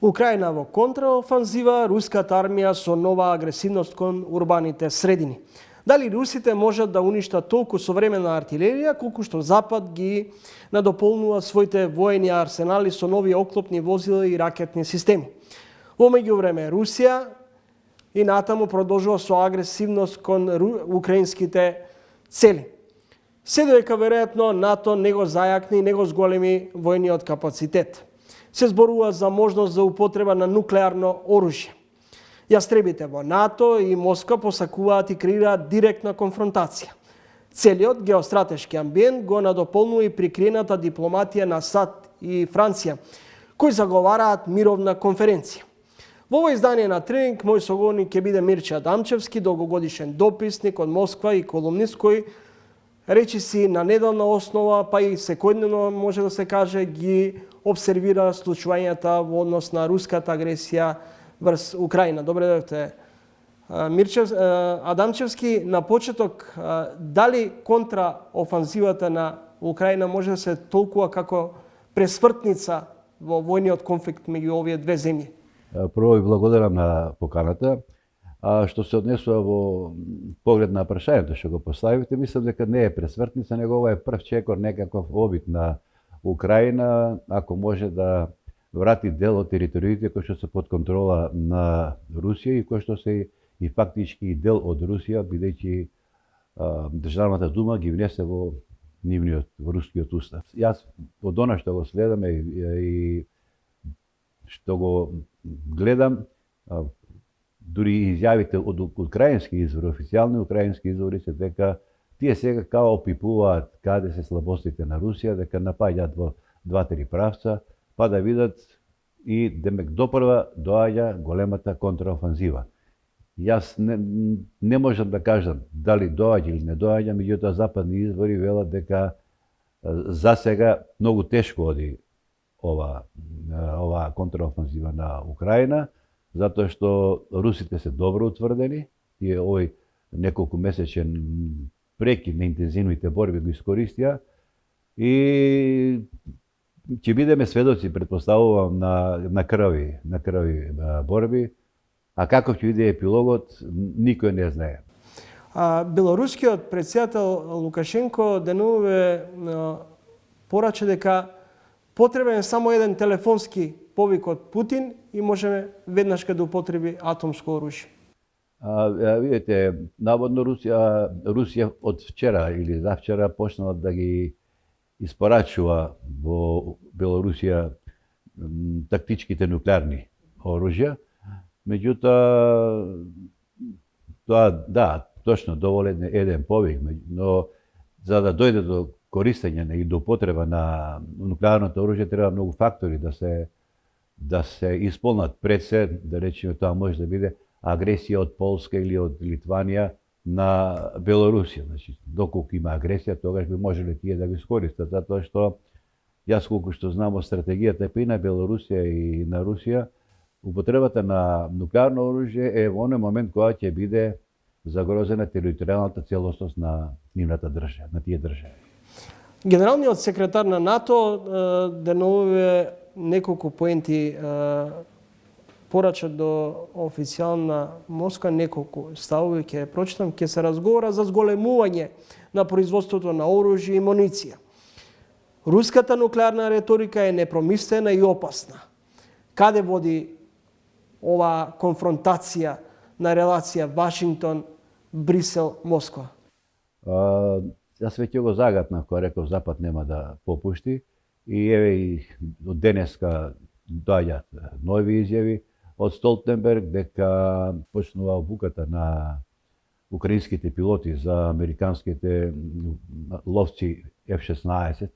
Украина во контраофанзива, руската армија со нова агресивност кон урбаните средини. Дали русите можат да уништат толку современа артилерија, колку што Запад ги надополнува своите воени арсенали со нови оклопни возила и ракетни системи. Во меѓувреме, Русија и натаму продолжува со агресивност кон украинските цели. Се додека веројатно НАТО не го зајакни и не го зголеми војниот капацитет. Се зборува за можност за употреба на нуклеарно оружје. Јастребите во НАТО и Москва посакуваат и креираат директна конфронтација. Целиот геостратешки амбиент го надополнува и прикриената дипломатија на САД и Франција, кои заговараат мировна конференција. Во ово издание на Тренинг, мој соговорник ќе биде Мирче Адамчевски, долгогодишен дописник од Москва и колумнист кој речиси на неделна основа, па и секојдневно може да се каже, ги обсервира случувањата во однос на руската агресија врз Украина. Добре дојдовте. Мирче Адамчевски, на почеток, дали контраофанзивата на Украина може да се толкува како пресвртница во војниот конфликт меѓу овие две земји? Прво ви благодарам на поканата. А што се однесува во поглед на прашањето што го поставивте, мислам дека не е пресвртница, него ова е прв чекор, некаков обид на Украина, ако може да врати дел од териториите кои што се под контрола на Русија и кои што се и фактички дел од Русија, бидејќи Државната дума ги внесе во нивниот, во рускиот устав. Јас од она што го следам и што го гледам, дури изјавите од украински извори, официјални украински извори се дека тие сега као опипуваат каде се слабостите на Русија, дека напаѓаат во 2-3 правца, па да видат и демек допрва доаѓа големата контраофанзива. Јас не можам да кажам дали доаѓа или не доаѓа, меѓутоа западни извори велат дека за сега многу тешко оди ова контраофанзива на Украина, затоа што русите се добро утврдени, тие овој неколку месечен прекид на интензивните борби го искористија и ќе бидеме сведоци, претпоставувам, на крвави борби, а каков ќе биде епилогот, никој не знае. Белорускиот претседател Лукашенко денуве порача дека потребен е само еден телефонски повик од Путин и можеме веднаш да употреби атомско оружје. Видите, наводно Русија од вчера или завчера почнала да ги испорачува во Белорусија тактичките нуклеарни оружја. Меѓутоа, тоа, да, точно доволен еден повик, но за да дојде до користење и до употреба на нуклеарното оружје треба многу фактори да се исполнат пред се, да речеме тоа може да биде агресија од Полска или од Литванија на Белорусија. Значи, доколку има агресија, тогаш би можеле тие да го искористат, затоа што јас колку што знам од стратегијата и на Белорусија и на Русија, употребата на нуклеарно оружје е во оној момент кога ќе биде загрозена територијалната целосност на нивната држава, на тие држави. Генералниот секретар на НАТО деновиве неколку поенти порача до официјална Москва, неколку ставови ќе прочитам, ќе се разговара за зголемување на производството на оружје и муниција. Руската нуклеарна реторика е непромислена и опасна. Каде води ова конфронтација на релација Вашингтон-Брисел-Москва? Јас веќе го загатнав кога реков Запад нема да попушти и еве и од денеска доаѓаат нови изјави од Столтенберг дека почнува обуката на украинските пилоти за американските ловци F-16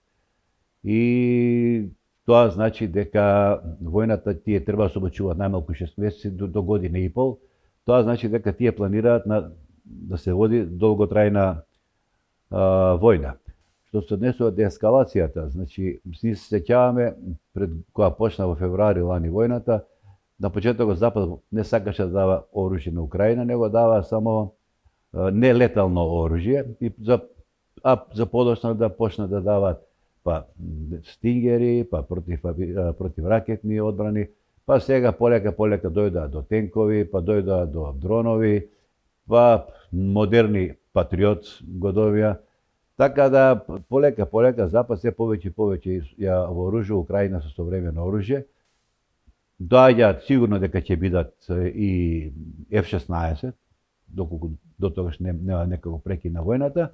и тоа значи дека војната тие треба да се обучуваат најмалку 6 месеци до година и пол. Тоа значи дека тие планираат да се води долготрајна војна. Што се однесува до ескалацијата, значи се сеќаваме пред кога почна во февруари лани војната, на почетокот Запад не сакаше да дава оружје на Украина, него дава само нелетално оружје и за подоцна да почна да даваат па стингери, па противракетни одбрани, па сега полека дојдоа до тенкови, па дојдоа до дронови, па модерни патриот го добија. Така да полека Запад се повеќе и повеќе ја вооружува Украина со современо оружје. Доаѓаат сигурно дека ќе бидат и F-16, доколку до тогаш нема некако прекин на војната,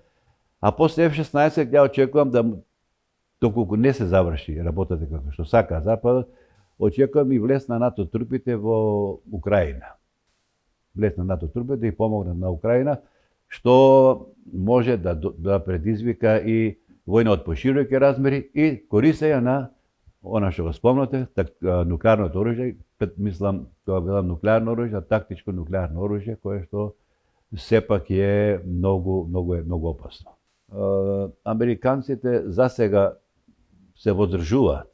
а после F-16 ја очекувам да, доколку не се заврши работата како што сака Западот, очекувам и влез на НАТО трупите во Украина. Влез на НАТО трупите да и помогнат на Украина, што може да предизвика и војна од пошироки размери и користење на она што го спомнате, нуклеарното оружје, мислам тоа било нуклеарно оружје, тактичко нуклеарно оружје кое што сепак е многу опасно. Американците засега се воздржуваат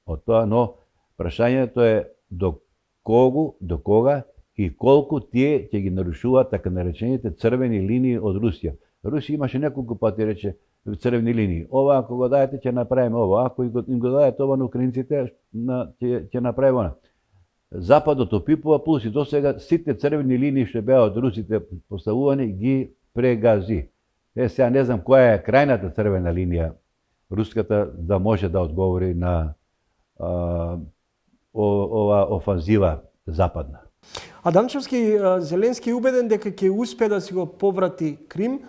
од тоа, но прашањето е до кога и колку тие ќе ги нарушуваат така наречените црвени линии од Русија. Русија имаше неколку пати рече црвени линии. Ова ако го даете ќе направиме ова, ако им го даете ова на украинците ќе направиме она. Западот опипува, плюс и досега сите црвени линии што беа од русите поставувани ги прегази. Сега не знам која е крајната црвена линија руската да може да одговори на ова офанзива западна. А Данчевски, Зеленски е убеден дека ќе успее да си го поврати Крим.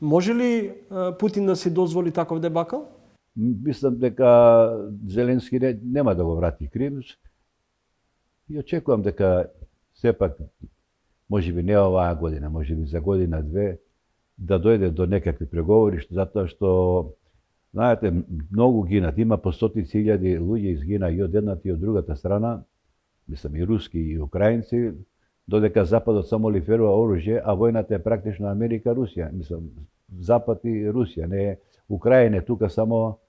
Може ли Путин да си дозволи таков дебакал? Мислам дека Зеленски нема да го врати Крим. И очекувам дека сепак, можеби не оваа година, можеби за година-две, да дојде до некакви преговори, затоа што, знаете, многу гинат. Има по стотици илјади луѓе изгина и од едната и од другата страна, мислам и руски и украинци, додека Западот само лиферува оружје, а војната е практично Америка-Русија. Мислам, Запад и Русија, не е Украина е тука само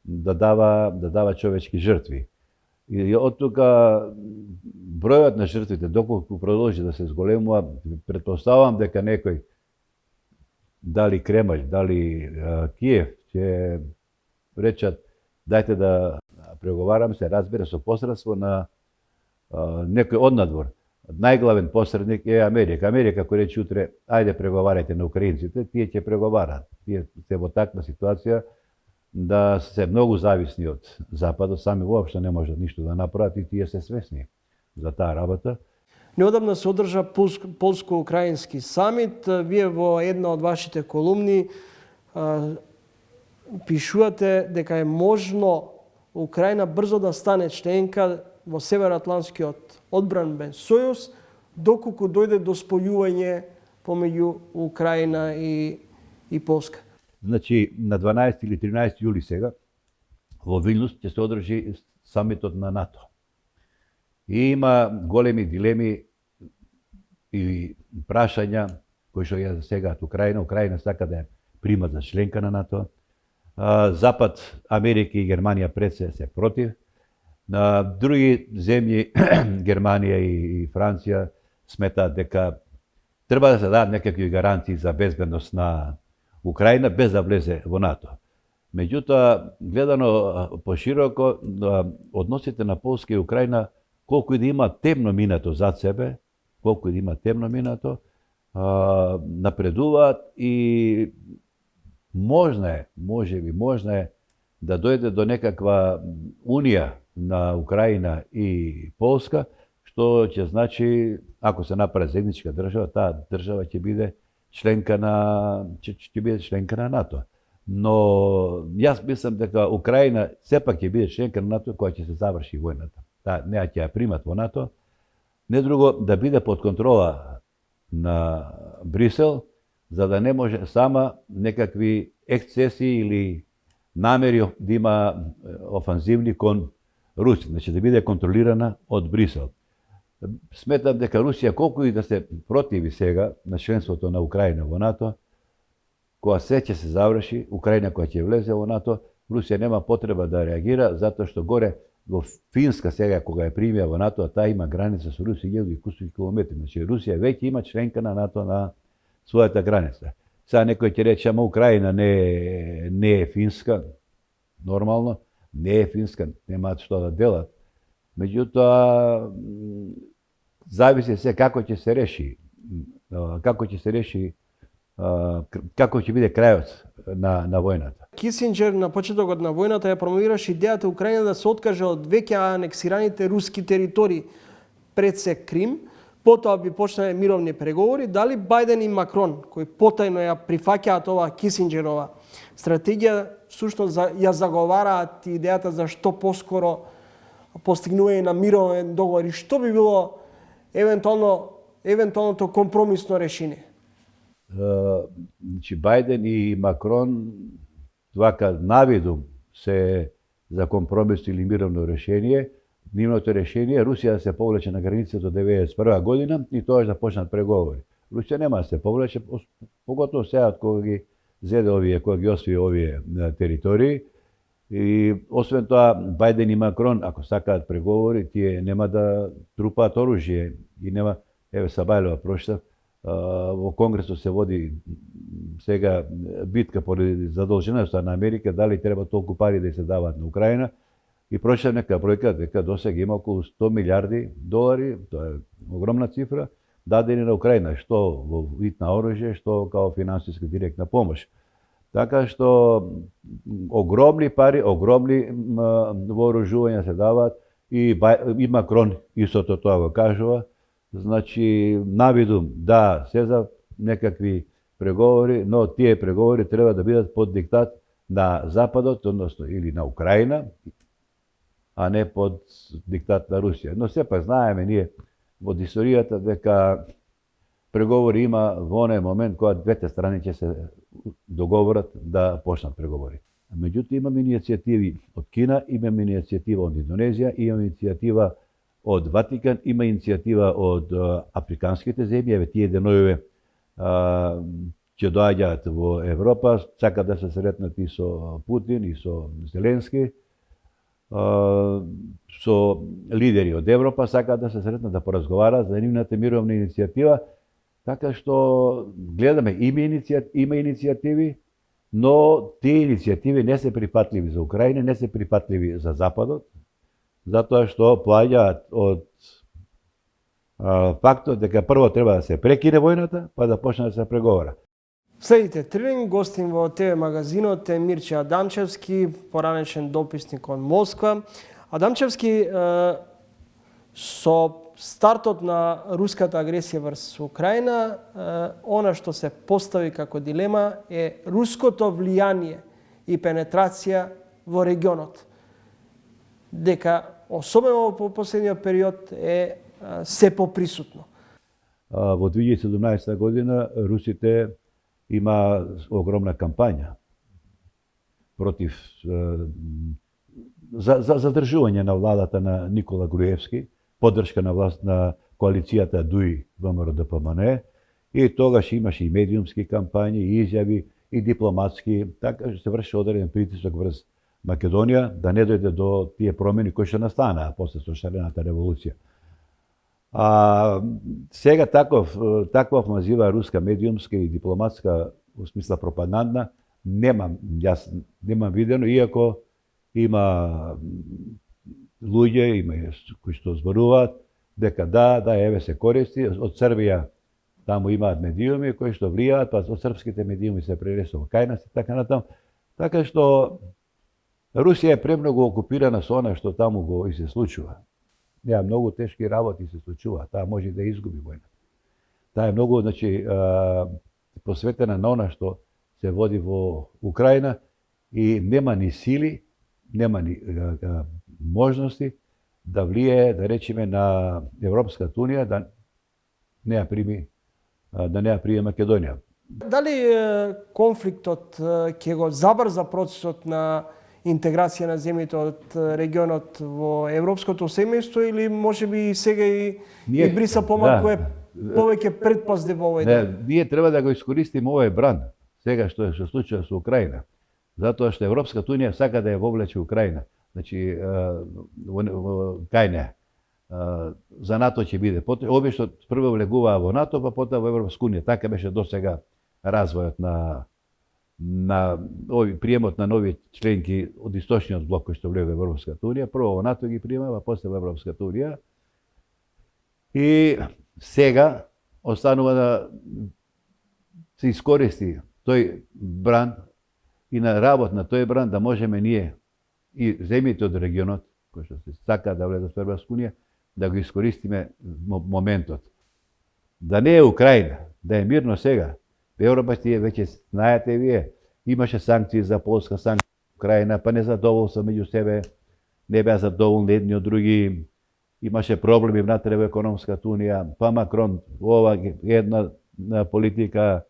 да дава човечки жртви. И од тука бројот на жртвите, доколку продолжи да се зголемува, претпоставувам дека некој, дали Кремљ, дали Киев, ќе речат дајте да преговараме се, разбира, со посредство на некој однадвор. Најглавен посредник е Америка. Америка кој рече утре, ајде преговарајте на украинците, тие ќе преговараат. Тие се во таква ситуација да се многу зависни од Западот, сами воопшто не можат ништо да направат и тие се свесни за таа работа. Неодамна се одржа полско-украински самит. Вие во една од вашите колумни пишувате дека е можно Украина брзо да стане членка во Североатлантскиот одбранбен сојуз, доколку дојде до спојување помеѓу Украина и Полска. Значи, на 12 или 13 јули сега, во Вилнус ќе се одржи самитот на НАТО. И има големи дилеми и прашања кои што ја засегаат Украина. Украина сака да ја прима за членка на НАТО. Запад, Америка и Германија пред се против. На други земји, Германија и Франција, сметаат дека треба да се дадат некакви гаранции за безбедност на Украина без да влезе во НАТО. Меѓутоа, гледано пошироко, односите на Полска и Украина, колку и да има темно минато зад себе, напредуваат и можно е да дојде до некаква унија на Украина и Полска, што ќе значи, ако се направи заедничка држава, таа држава ќе биде членка на НАТО. Но јас мислам дека Украина сепак ќе биде членка на НАТО кога ќе се заврши војната. Неа ќе ја примат во НАТО, не друго да биде под контрола на Брисел, за да не може сама некакви ексцеси или намери да има офанзивни кон Русија, значи да биде контролирана од Брисел. Сметам дека Русија, колку и да се противи сега на членството на Украина во НАТО, кога се ќе се заврши, Украина кога ќе влезе во НАТО, Русија нема потреба да реагира, затоа што горе во Финска сега кога ја примија во НАТО, таа има граница со Русија 1000 и кусури километри. Значи Русија веќе има членка на НАТО на својата граница. Сега некој ќе рече, ама Украина не е Финска, нормално, не е Финска, немаат што да делат. Меѓутоа, зависи се како ќе се реши, како ќе се реши, како ќе биде крајот на војната. Кисинџер на почетокот на војната ја промовираше идејата Украина да се откаже од веќе анексираните руски територии, пред се Крим, потоа би почнале мировни преговори. Дали Бајден и Макрон, кои потајно ја прифаќаат оваа Кисинџерова стратегија, всушност ја заговараат идејата за што поскоро постигнување на мировен договор и што би било евентуалното компромисно решение? Значи, Бајден и Макрон вака навидум се за компромис или мировно решение. Нивното решение Русија да се повлече на границата до 1991 година и тоа да почнат преговори. Русија нема да се повлече, поготово сега кога ги зеде овие, кога ги освои овие територии. И освен тоа, Бајден и Макрон, ако сакаат преговори, тие нема да трупаат оружје и нема, еве Сабајлова прочитав, во Конгресот се води сега битка поради задолженоста на Америка, дали треба толку пари да се даваат на Украина. И прочитав нека бројка, дека досега има околу 100 милиарди долари, тоа е огромна цифра, дадени на Украина, што во вид на оружје, што као финансиска директна помош. Така што огромни пари, огромни вооружувања се даваат и Макрон истото тоа го кажува. Значи, навидум, да, се за некакви преговори, но тие преговори треба да бидат под диктат на Западот, односно или на Украина, а не под диктат на Русија. Но сепак знаеме ние во историјата дека преговори има во оној момент кога двете страни ќе се договорат да почнат преговори. Меѓутоа имаме иницијативи од Кина, имаме иницијатива од Индонезија, имаме иницијатива од Ватикан, има иницијатива од африканските земји, еве тие денови ќе доаѓаат во Европа, сакаат да се сретнат и со Путин и со Зеленски, со лидери од Европа, сакаат да се сретнат да поразговараат за нивната мировна иницијатива, така што гледаме има иницијативи, но тие иницијативи не се прифатливи за Украина, не се прифатливи за Западот, затоа што поаѓаат од фактот дека прво треба да се прекине војната, па да почне да се преговара. Следите Трилин, гостин во ТВ магазинот е Мирче Адамчевски, поранешен дописник од Москва. Адамчевски, со стартот на руската агресија врз Украина, она што се постави како дилема е руското влијание и пенетрација во регионот. Дека, особено во последниот период, е се поприсутно. Во 2017 година русите има огромна кампања против за задржување на владата на Никола Груевски, поддршка на власт на коалицијата ДУИ ВМРО-ДПМН, и тогаш имаше и медиумски кампањи, и изјави, и дипломатски, така што се врши одреден притисок врз Македонија да не дојде до тие промени кои што настанаа после Шарената револуција. Сега таква офанзива руска медиумска и дипломатска, во смисла пропагандна, немам видено, иако има луѓе кои што зборуваат дека да, еве се користи од Србија, таму имаат медиуми кои што влијаат, па од српските медиуми се пренесува кај нас и така натаму. Така што Русија е премногу окупирана со она што таму го и се случува. Неа многу тешки работи се случуваат, таа може да изгуби војната. Таа е многу, значи, посветена на она што се води во Украина и нема ни сили, нема ни можности да влие, да речеме, на Европската унија да не ја прими Македонија. Дали конфликтот ќе го забрза процесот на интеграција на земјите од регионот во европското семејство, или можеби сега и бриса помалку е повеќе предпазлив во овој дел? Ние треба да го искористиме овој бран, сега што се случува со Украина, затоа што Европската унија сака да ја вовлече Украина. Значи, кај не. За НАТО ќе биде. Овие што прво влегуваа во НАТО, па потоа во Европска унија. Така беше досега развојот на приемот на нови членки од источниот блок кој што влега во Европската унија. Прво во НАТО ги приемава, после во Европската унија. И сега останува да се искористи тој бранд и на работ на тој бранд да можеме ние и земјите од регионот кои што се сака да влезат во Европска унија да го искористиме моментот. Да не е Украина, да е мирно сега. Европа тие веќе знаете вие, имаше санкции за Полска, санкции за Украина, па незадоволство меѓу себе, не беа задоволни едни од други, имаше проблеми внатре во економската унија, па Макрон ова една политика,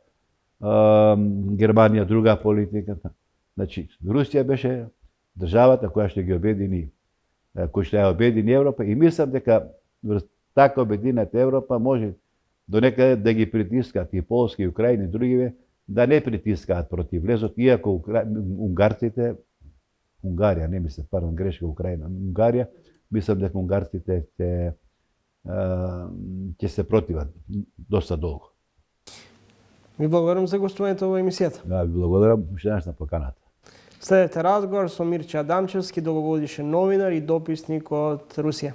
Германија друга политика. Значи, Русија беше државата која што ги обедини, која што ја обедини Европа и мислам дека врз така обединета Европа може до некаде да ги притискаат и Полска и Украина и другиве да не притискаат против влезот, иако унгарците, Унгарија, не мислам, пардон, грешка Украина, Унгарија, мислам дека унгарците ќе се противат доста долго. Ви благодарам за гостувањето во емисијата. Да, ви благодарам уште еднаш на поканата. Следете разговор со Мирче Адамчевски, долгогодишен новинар и дописник од Русија.